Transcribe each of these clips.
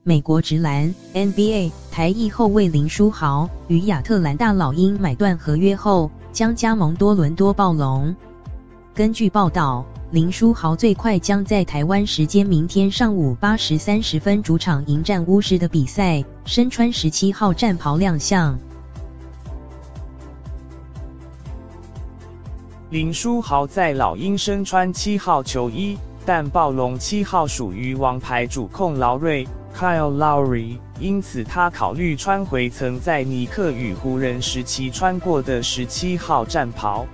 美国职篮 NBA 台裔后卫林书豪与亚特兰大老鹰买断合约后，将加盟多伦多暴龙。根据报道，林书豪最快将在台湾时间明天上午8时30分主场迎战巫师的比赛，身穿17号战袍亮相。林书豪在老鹰身穿7号球衣，但暴龙7号属于王牌主控劳瑞 Kyle Lowry， 因此他考虑穿回曾在尼克与湖人时期穿过的17号战袍。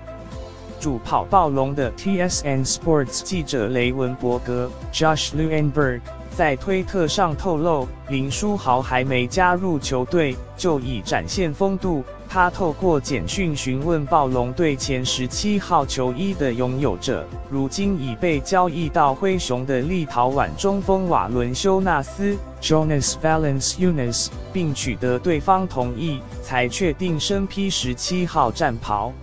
主跑暴龙的 TSN Sports 记者雷文伯格 Josh Lewenberg 在推特上透露，林书豪还没加入球队，就已展现风度。他透过简讯询问暴龙队前17号球衣的拥有者，如今已被交易到灰熊的立陶宛中锋瓦伦修纳斯 Jonas Valanciunas， 并取得对方同意，才确定身披17号战袍。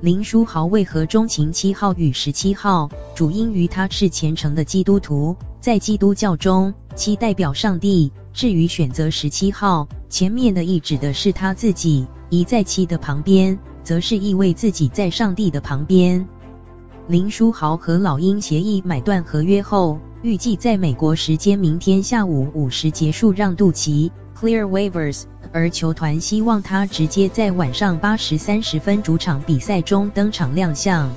林书豪为何钟情7号与17号？主因于他是虔诚的基督徒，在基督教中，7代表上帝。至于选择17号，前面的意指的是他自己，一在7的旁边，则是意味自己在上帝的旁边。林书豪和老鹰协议买断合约后，预计在美国时间明天下午5时结束让渡期 （Clear Waivers）， 而球团希望他直接在晚上8时30分主场比赛中登场亮相。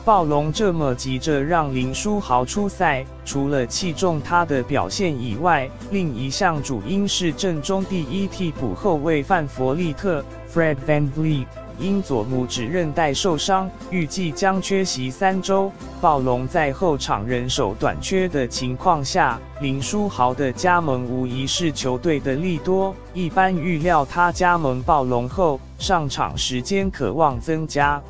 暴龙这么急着让林书豪出赛，除了器重他的表现以外，另一项主因是阵中第一替补后卫范弗利特 （Fred VanVleet） 因左拇指韧带受伤，预计将缺席3周。暴龙在后场人手短缺的情况下，林书豪的加盟无疑是球队的利多。一般预料他加盟暴龙后，上场时间可望增加。